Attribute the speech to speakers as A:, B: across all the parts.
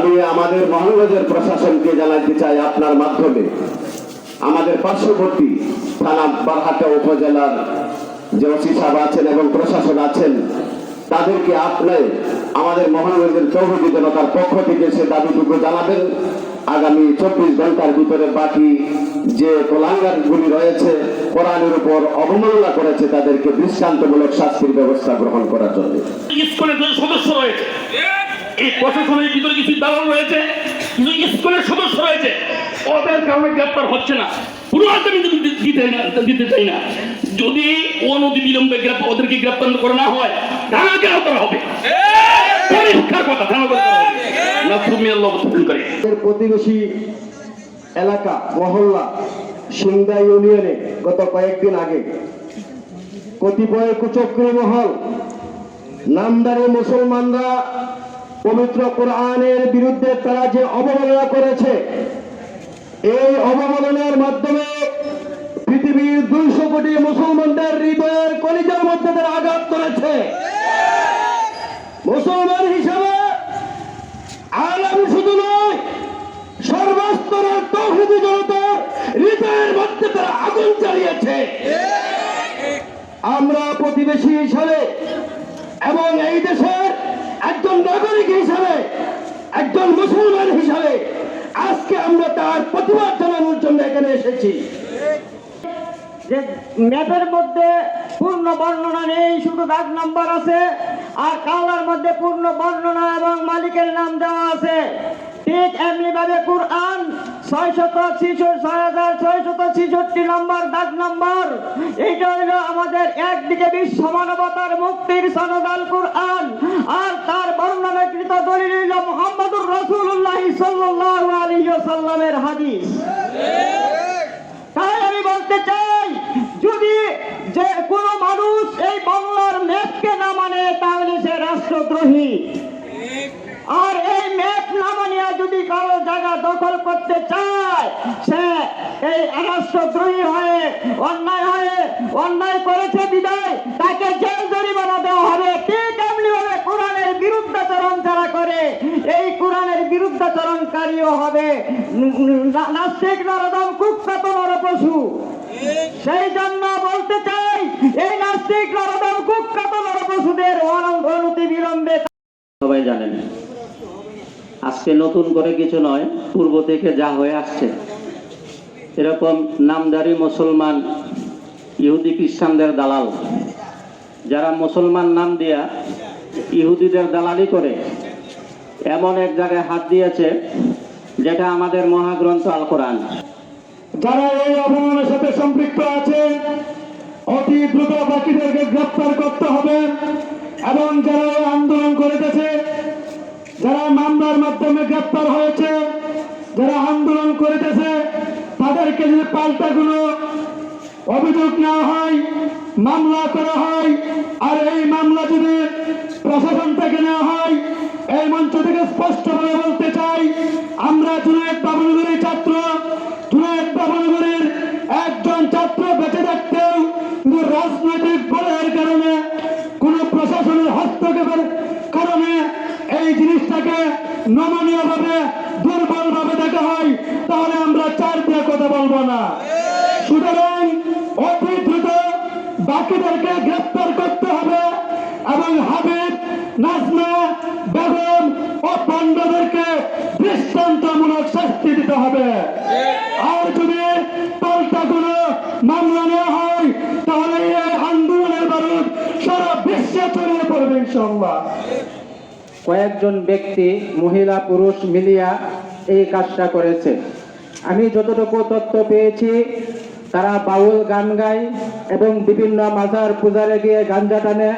A: আমি আমাদের মহানগরের প্রশাসনকে জানাতে চাই আপনার মাধ্যমে আমাদের পার্শ্ববর্তী থানা বারহাটা উপজেলার যে ওসি সাহেব আছেন এবং প্রশাসন আছেন তাদেরকে আপনি আমাদের মহানগরের তৌহিদি জনতার পক্ষ থেকে সে দাবিটুকু জানাবেন। আগামী 24 ঘন্টার ভিতরে বাকি যে কোলাঙ্গারগুলি রয়েছে কোরআনের উপর অবমাননা করেছে তাদেরকে দৃষ্টান্তমূলক শাস্তির ব্যবস্থা গ্রহণ করার জন্য।
B: স্কুলের সদস্য রয়েছে, এই প্রশাসনের ভিতরে কিছু দালাল রয়েছে, কিছু স্কুলের সদস্য রয়েছে, ওদের কারণে গ্রেপ্তার হচ্ছে না। পুরো আমি দিতে চাই না। যদি অনতি বিলম্বে ওদেরকে গ্রেপ্তার করে না হয় ঢাকা কেন করা হবে, পরীক্ষার কথা ঢাকা করা হবে না। তুমি আল্লাহ করে
C: প্রতিবেশী এলাকা মহল্লা সিংদা ইউনিয়নে গত কয়েকদিন আগে কতিপয় কুচক্রী মহল নামদারি মুসলমানরা পবিত্র কোরআনের বিরুদ্ধে তারা যে অবমাননা করেছে, এই অবমাননার মাধ্যমে পৃথিবীর 200 কোটি মুসলমানদের হৃদয়ের কলিজার মধ্যে তারা আঘাত করেছে। মুসলমান হিসাবে আলম শুধু নয়, সর্বস্তরের তৌহিদি জনতার হৃদয়ের মধ্যে তারা আগুন জ্বালিয়েছে। আমরা প্রতিবেশী হিসাবে এবং এই দেশের একজন নাগরিক হিসাবে, একজন মুসলমান হিসাবে আজকে আমরা তার প্রতিবাদ জানানোর জন্য এখানে এসেছি।
D: যে ম্যাপের মধ্যে পূর্ণ বর্ণনা নেই, শুধু দাগ নাম্বার আছে, আর কালার মধ্যে পূর্ণ বর্ণনা এবং মালিকের নাম দেওয়া আছে। ঠিক এমনি ভাবে কোরআন 6666 নম্বর দাগ নাম্বার, এইটা হলো আমাদের একদিকে বিশ্ব মানবতার মুক্তির সনদ আল কোরআন, আর তার বর্ণনাকৃত দলিল হলো মুহাম্মদুর রাসূলুল্লাহ সাল্লাল্লাহু আলাইহি ওয়াসাল্লামের হাদিস। তাই আমি বলতে চাই, যদি যে কোনো মানুষ এই বাংলার ম্যাপকে না মানে তাহলে সে রাষ্ট্রদ্রোহী। আর এই ম্যাপ না মানিয়া যদি কারো জায়গা দখল করতে চায়, সে এই রাষ্ট্রদ্রোহী হয়ে অন্যায় করেছে বিদায় তাকে জেল জরিমানা দেওয়া হবে। ঠিক এমনি ভাবে কোরআনের বিরুদ্ধাচরণ যারা করে, এই কোরআনের বিরুদ্ধাচরণকারীও হবে নাস্তিক নরদম কুখ্যাত নরপশু। সেই জন্য বলতে চাই, এই নাস্তিক নরদম কুখ্যাত নরপশুদের অনতি বিলম্বে।
E: সবাই জানেন আজকে নতুন করে কিছু নয়, পূর্ব থেকে যা হয়ে আসছে এরকম নামদারি মুসলমান ইহুদি খ্রিস্টানদের দালাল, যারা মুসলমান নাম দিয়া ইহুদিদের দালালি করে এমন এক জায়গায় হাত দিয়েছে যেটা আমাদের মহাগ্রন্থ আল কোরআন।
C: যারা এই অবমাননার সাথে সম্পৃক্ত আছে অতি দ্রুত বাকিদেরকে গ্রেপ্তার করতে হবে, এবং যারা আন্দোলন করেছে, যারা মামলার মাধ্যমে গ্রেপ্তার হয়েছে, যারা আন্দোলন করেছে, তাদেরকে যদি পাল্টা কোনো অভিযোগ নেওয়া হয়, মামলা করা হয়, আর এই মামলা যদি প্রশাসন থেকে নেওয়া হয়, এই মঞ্চ থেকে স্পষ্টভাবে বলতে চাই, আমরা জুনায়েদ বাবুনগরের ছাত্র, জুনায়েদ বাবুনগরের একজন ছাত্র বেঁচে থাকতেও কিন্তু রাজনৈতিক বলের কারণে, কোন প্রশাসনের হস্তক্ষেপের কারণে এই জিনিসটাকে নমনীয় ভাবে দুর্বল ভাবে দেখা হয়, তাহলে আমরা চার দিয়ে কথা বলবো না। সুতরাং অতি দ্রুত বাকিদেরকে গ্রেপ্তার করতে হবে এবং হাবিব, নাজমা বেগম ও পান্ডাদেরকে দৃষ্টান্তমূলক শাস্তি দিতে হবে। আর যদি পাল্টা কোনো মামলা নেওয়া হয়, তাহলে এই আন্দোলনের বারুদ সারা বিশ্বে ছড়িয়ে পড়বে ইনশাআল্লাহ।
E: কয়েকজন ব্যক্তি মহিলা পুরুষ মিলিয়া এই কাজটা করেছে। আমি যতটুকু তথ্য পেয়েছি, তারা বাউল গান গায় এবং বিভিন্ন মাজার পূজারে গিয়ে গাঞ্জা টানে।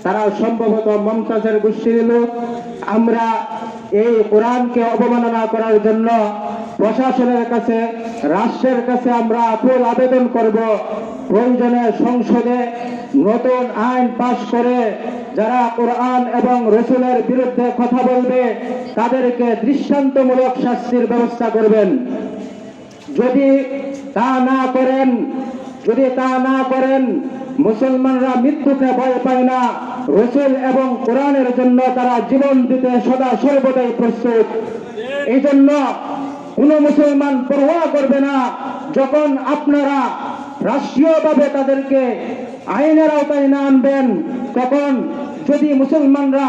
E: তারা সম্ভবত মমতাজের গোষ্ঠীর লোক। আমরা এই কোরআনকে অবমাননা করার জন্য প্রশাসনের কাছে, রাষ্ট্রের কাছে আমরা আকুল আবেদন করব, প্রয়োজনে সংসদে নতুন আইন পাশ করে যারা কোরআন এবং রসুলের বিরুদ্ধে কথা বলবে তাদেরকে দৃষ্টান্তমূলক শাস্তির ব্যবস্থা করবেন। যদি তা না করেন মুসলমানরা মৃত্যুকে ভয় পায় না, রসুল এবং কোরআনের জন্য তারা জীবন দিতে সদা সর্বদাই প্রস্তুত। এই জন্য কোনো মুসলমান পরোয়া করবে না যখন আপনারা রাষ্ট্রীয়ভাবে তাদেরকে আইনের আওতায় না আনবেন, তখন যদি মুসলমানরা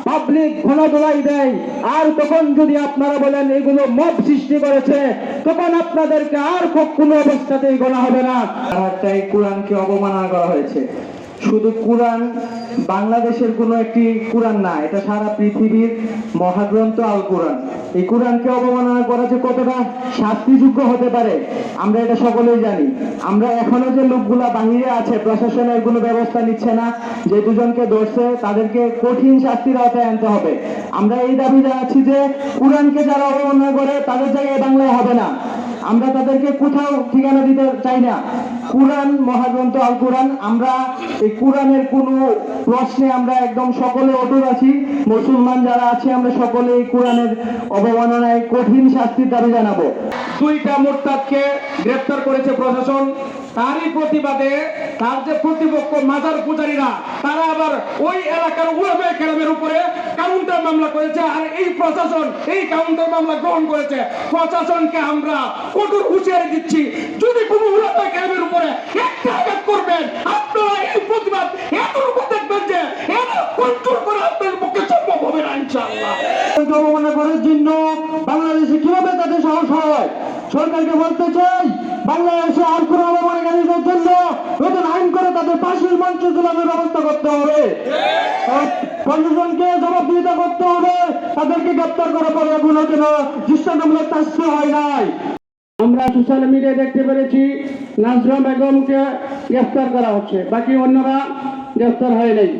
E: পাবলিক ঘনদোলাই দেয় আর তখন যদি আপনারা বলেন এগুলো মব সৃষ্টি করেছে, তখন আপনাদেরকে আর কোনো অবস্থাতেই গণা হবে না।
C: এই কোরআনকে অবমাননা করা হয়েছে। শুধু কোরআন বাংলাদেশের কোনো একটি কোরআন না, এটা সারা পৃথিবীর মহাগ্রন্থ আল কোরআন। এই কোরআনকে অবমাননা করা যে কতটা শাস্তিযোগ্য হতে পারে আমরা এটা সকলেই জানি। আমরা এখনো যে লোকগুলা বাহিরে আছে, প্রশাসনের কোনো ব্যবস্থা নিচ্ছে না, যে দুজনকে ধরছে তাদেরকে কঠিন শাস্তির আওতায় আনতে হবে। আমরা এই দাবি জানাচ্ছি যে কোরআনকে যারা অবমাননা করে তাদের জায়গায় বাংলায় হবে না। আমরা তাদেরকে কোথাও ঠিকানা দিতে চাই না। কোরআন মহাগ্রন্থ আল কোরআন, আমরা এই কোরআনের কোনো প্রশ্নে আমরা একদম সকলে অটুট আছি। মুসলমান যারা আছে আমরা সকলে এই কোরআনের অবমাননায় কঠিন শাস্তির দাবি জানাবো।
F: দুইটা মোরতাদকে গ্রেফতার করেছে প্রশাসন, তারই প্রতিবাদে তার যে প্রতিপক্ষ মাজার পূজারীরা তারা আবার ওই এলাকার উলামায়ে কেরামের উপরে কাউন্টার মামলা করেছে, আর এই প্রশাসন এই কাউন্টার মামলা গ্রহণ করেছে। প্রশাসনকে আমরা কঠোর হুঁশিয়ারি দিচ্ছি, যদি কোনো উলামায়ে কেরামের উপরে একটা আঘাত করবেন আপনারা এই প্রতিবাদ এতটুকু দেখবেন যে এটা কন্ট্রোল করা আপনাদের পক্ষে সম্ভব হবে না ইনশাআল্লাহ।
C: অবমাননা করার জন্য বাংলাদেশে কিভাবে তাদের সাহস হয়? সরকারকে বলতে চাই, বাংলাদেশে আর কোনো অবমাননাকারীদের জন্য নতুন আইন করে তাদের ফাঁসির মঞ্চে ঝুলানোর ব্যবস্থা করতে হবে। প্রশাসনকে জবাবদিহিতা করতে হবে, তাদেরকে গ্রেপ্তার করার পরে এগুলো যেন দৃষ্টান্তমূলক শাস্তি হয় নাই।
E: আমরা সোশ্যাল মিডিয়ায় দেখতে পেরেছি নাজরা বেগমকে গ্রেফতার করা হচ্ছে, বাকি অন্যরা গ্রেফতার হয় নাই।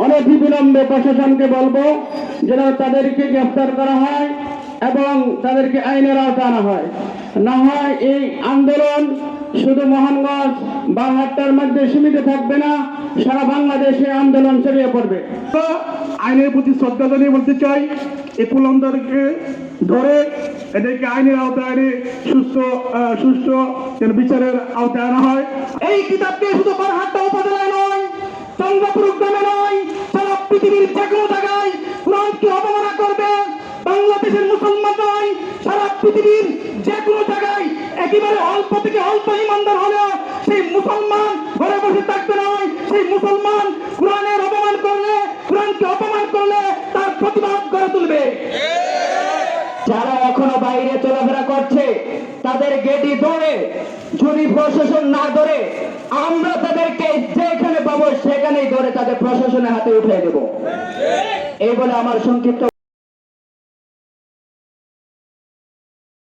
E: অনেক বিলম্বে প্রশাসনকে বলবো যেন তাদেরকে গ্রেফতার করা হয় এবং তাদেরকে আইনের আওতায় আনা হয়। না হয় এই আন্দোলন শুধু মোহনগঞ্জ বারহাট্টার মধ্যে সীমিত থাকবে না, সারা বাংলাদেশে আন্দোলন ছড়িয়ে পড়বে।
C: আইনের প্রতি শ্রদ্ধা জানিয়ে বলতে চাই, এই পুলন্দারকে ধরে এদেরকে আইনের আওতায় এনে সুষ্ঠু যেন বিচারের আওতায় আনা হয়।
F: এই কিতাবকে শুধু বারহাট্টা উপজেলায় নয়, চন্দ্রপুর গ্রামে নয়, সারা পৃথিবীর যে কোনো জায়গায় কোরআনকে অবমাননা করবে বাংলাদেশের মুসলমান নয়, সারা পৃথিবীর যে কোনো জায়গায় একেবারে অল্প থেকে অল্প ইমানদার হলেও সেই মুসলমান ঘরে বসে থাকতে নয়। সেই মুসলমান কোরআনের অপমান করলে, কোরআনকে অপমান করলে তার প্রতিবাদ গড়ে তুলবে।
D: যারা এখনো বাইরে চলাফেরা করছে তাদের গেটি ধরে, যদি প্রশাসন না ধরে আমরা তাদেরকে যেখানে পাবো সেখানেই ধরে তাদের প্রশাসনের হাতে উঠিয়ে দেব। এই বলে আমার সংক্ষিপ্ত